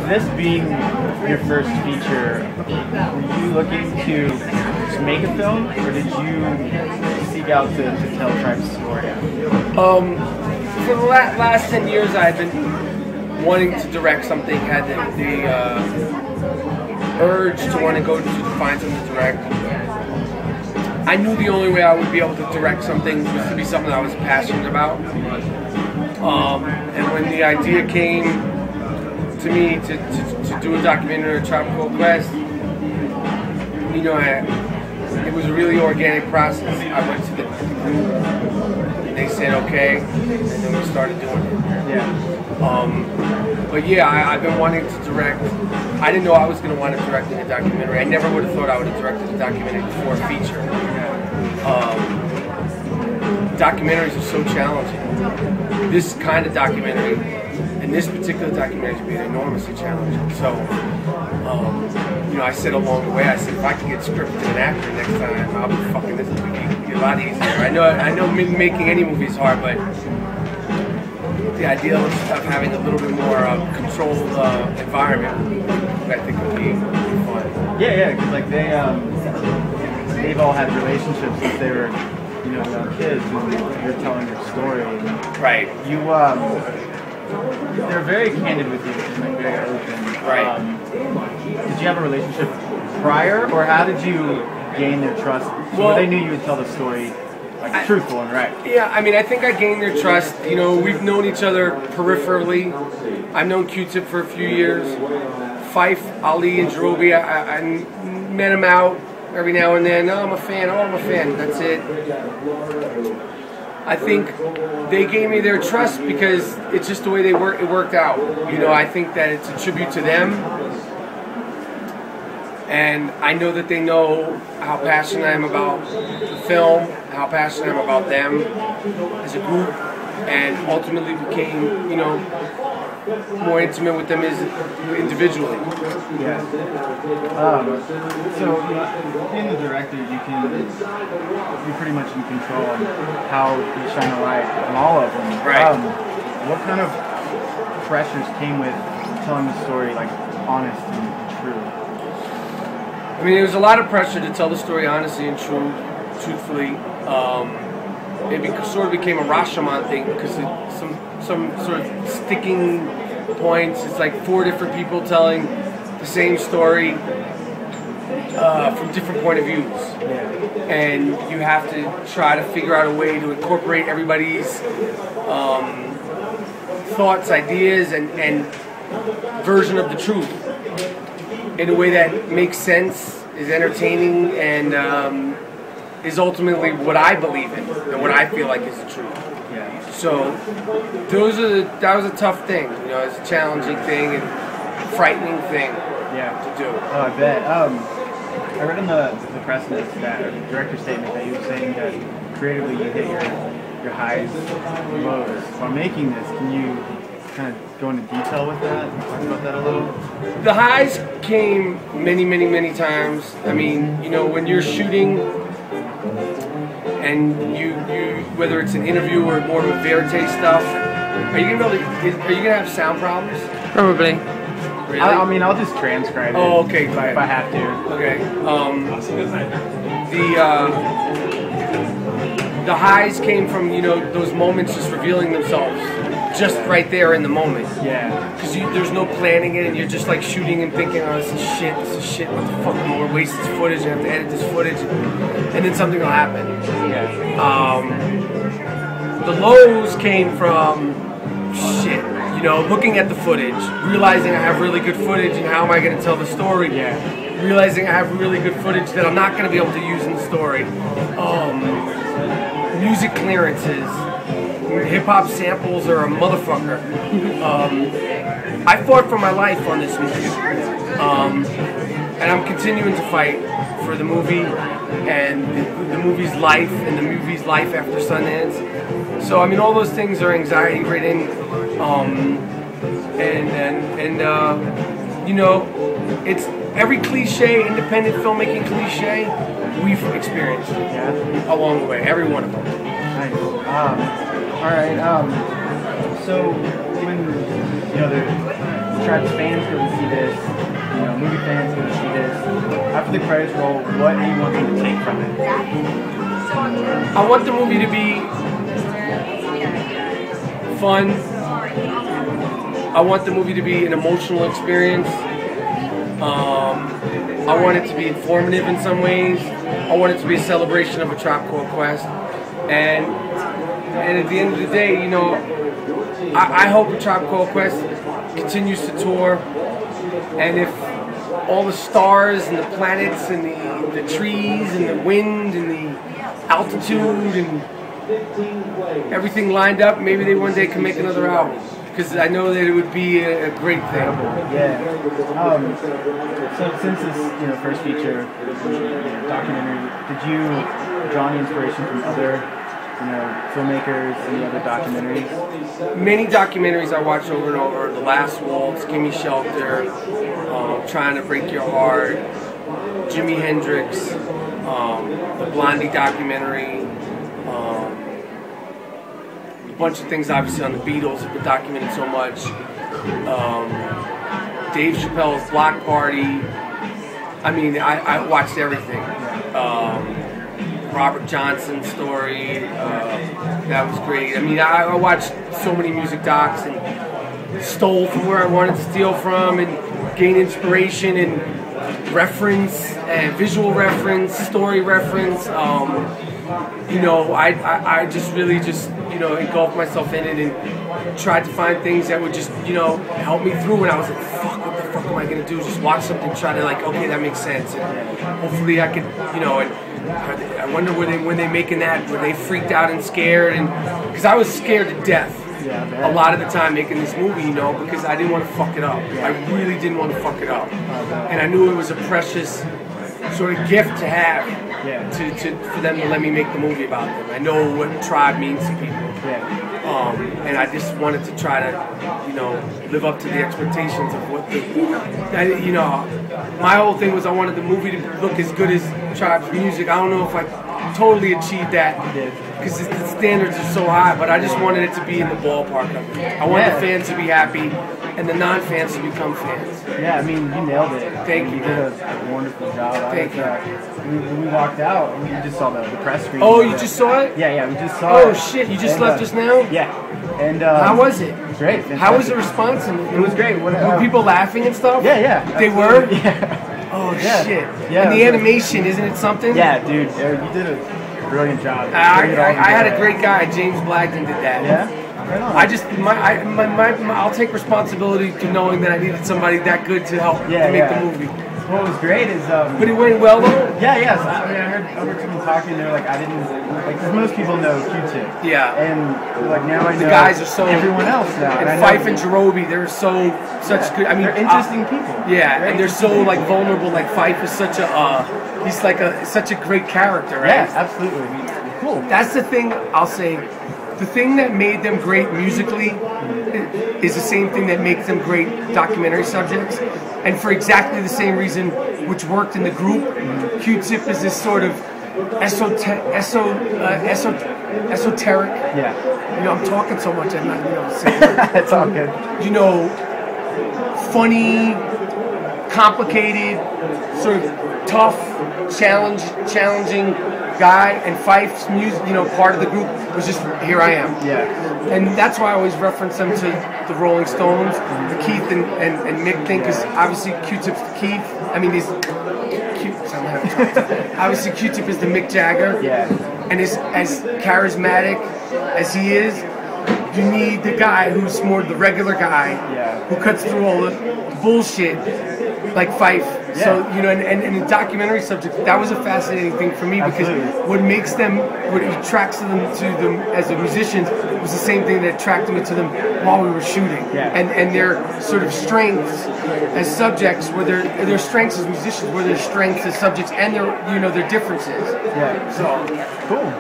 this being your first feature, were you looking to just make a film, or did you seek out to tell Tribe's story? For the last 10 years, I've been wanting to direct something, had the urge to want to go to find something to direct. I knew the only way I would be able to direct something was to be something I was passionate about. And when the idea came to me to do a documentary on Tribe Called Quest, you know, it was a really organic process. I went to the group, and they said okay, and then we started doing it. Yeah. But yeah, I've been wanting to direct. I didn't know I was going to wind up directing a documentary. I never would have thought I would have directed a documentary before a feature. Documentaries are so challenging. This kind of documentary, and this particular documentary, has been enormously challenging. So, you know, I said along the way, I said if I could get scripted and an actor next time, I'll be fucking this will be a lot easier. I know making any movie is hard, but the idea of having a little bit more controlled environment, I think would be fun. Yeah, because like they've all had relationships since they were, you know, young kids, and you're telling their story. Right. You they're very candid with you, and like very open. Right. Did you have a relationship prior, or how did you gain their trust? So Well, they knew you would tell the story like truthful and right. Yeah, I mean, I think I gained their trust. You know, we've known each other peripherally. I've known Q-Tip for a few years. Fife, Ali, and Jerobi, I met him out every now and then. Oh, I'm a fan. Oh, I'm a fan. That's it. I think they gave me their trust because it's just the way they work. It worked out. You know, I think that it's a tribute to them. And I know that they know how passionate I am about the film, how passionate I am about them as a group, and ultimately became, you know, more intimate with them as individually. Yeah. So being the director, you're pretty much in control on how you shine a light on all of them. Right. What kind of pressures came with telling the story like honest and true? I mean, there was a lot of pressure to tell the story honestly and truthfully. It sort of became a Rashomon thing because some sort of sticking points. It's like 4 different people telling the same story from different point of views. Yeah. And you have to try to figure out a way to incorporate everybody's thoughts, ideas, and version of the truth in a way that makes sense, is entertaining, and is ultimately what I believe in and what I feel like is the truth. Yeah. So that was a tough thing, you know, it's a challenging thing and frightening thing to do. Oh, I bet. I read in the press notes that, or the director's statement, that you were saying that creatively you hit your highs and lows. While making this, can you kind of go into detail with that? Talk about that a little? The highs came many, many, many times. I mean, you know, when you're shooting and you whether it's an interview or more of a verite stuff, are you gonna have sound problems? Probably. Really? I mean, I'll just transcribe it. Oh, okay, if I have to. Okay. The highs came from, you know, those moments just revealing themselves, just right there in the moment. Yeah. Because there's no planning it, and you're just like shooting and thinking, oh, this is shit, what the fuck, we're wasting this footage, I have to edit this footage, and then something will happen. Yeah. The lows came from shit, you know, looking at the footage, realizing I have really good footage, and how am I going to tell the story? Yeah. Realizing I have really good footage that I'm not going to be able to use in the story. Music clearances. Hip-hop samples are a motherfucker. I fought for my life on this movie. And I'm continuing to fight for the movie and the movie's life and the movie's life after Sundance. So, I mean, all those things are anxiety-ridden. You know, it's every cliche, independent filmmaking cliche, we've experienced along the way, every one of them. Nice. All right. So when you know Tribe's fans go to see this, you know, movie fans go to see this. After the credits roll, what do you want them to take from it? I want the movie to be fun. I want the movie to be an emotional experience. I want it to be informative in some ways. I want it to be a celebration of A Tribe Called Quest. And at the end of the day, you know, I hope A Tribe Called Quest continues to tour. And if all the stars and the planets and the trees and the wind and the altitude and everything lined up, maybe they one day can make another album. Because I know that it would be a great thing. Yeah. So since this, you know, first feature documentary, did you draw any inspiration from other, you know, filmmakers, any other documentaries? Many documentaries I watched over and over. The Last Waltz, Gimme Shelter, Trying to Break Your Heart, Jimi Hendrix, the Blondie documentary. A bunch of things obviously on the Beatles that were documented so much. Dave Chappelle's Block Party. I mean, I watched everything. Robert Johnson's story, that was great. I mean, I watched so many music docs and stole from where I wanted to steal from and gain inspiration and reference and visual reference, story reference. You know, I just really just, you know, engulfed myself in it and tried to find things that would just, you know, help me through. And I was like, fuck, what the fuck am I gonna do? Just watch something, try to like, okay, that makes sense. And hopefully I could, you know, and I wonder when they making that, were they freaked out and scared? And because I was scared to death a lot of the time making this movie, you know, because I didn't want to fuck it up. I really didn't want to fuck it up. And I knew it was a precious sort of gift to have. For them to let me make the movie about them. I know what Tribe means to people. And I just wanted to try to, you know, live up to the expectations of what the, you know, my whole thing was I wanted the movie to look as good as Tribe's music. I don't know if I totally achieved that because the standards are so high, but I just wanted it to be in the ballpark of it. I wanted the fans to be happy and the non-fans to become fans. Yeah, I mean, you nailed it. Thank you. You did a wonderful job. Thank you. When we walked out, we just saw the press screen. Oh, you just saw it? Yeah, we just saw it. Oh shit, you just left just now? Yeah. And how was it? Great. How was the response? It was great. Were people laughing and stuff? Yeah. They were? Yeah. Oh shit. Yeah. And the animation, isn't it something? Yeah, dude. You did a brilliant job. I had a great guy, James Blagden did that. Yeah? Right on. I just, I'll take responsibility to knowing that I needed somebody that good to help to make the movie. What was great is, but it went well though? Yeah. So, I mean, I heard someone talking, they're like, I didn't, like, because most people know Q-Tip. Yeah. And like now I know the guys are so, everyone else now. And Fife and Jerobi, they're such good, I mean. They're interesting people. Yeah, and they're so like vulnerable, like Fife is such a, he's like such a great character, right? Yeah, absolutely. Cool. That's the thing I'll say. The thing that made them great musically is the same thing that makes them great documentary subjects. And for exactly the same reason which worked in the group, Q-Tip is this sort of esoteric. Yeah. You know, I'm talking so much, I'm not, you know, saying words. It's all good. You know, funny, complicated, sort of tough, challenging guy, and Fife's music, you know, part of the group was just here I am. Yeah. And that's why I always reference them to the Rolling Stones, the Keith and Mick thing, because obviously Q-Tip's the Keith. I mean, obviously Q-Tip is the Mick Jagger. Yeah. And as charismatic as he is, you need the guy who's more the regular guy, who cuts through all the bullshit, like Fife. Yeah. So, you know, and the documentary subject, that was a fascinating thing for me because what makes them, what attracts them to them as a musicians was the same thing that attracted me to them while we were shooting. Yeah. And their sort of strengths as subjects, were their strengths as musicians, were their strengths as subjects, and their, you know, their differences. Yeah. So, cool.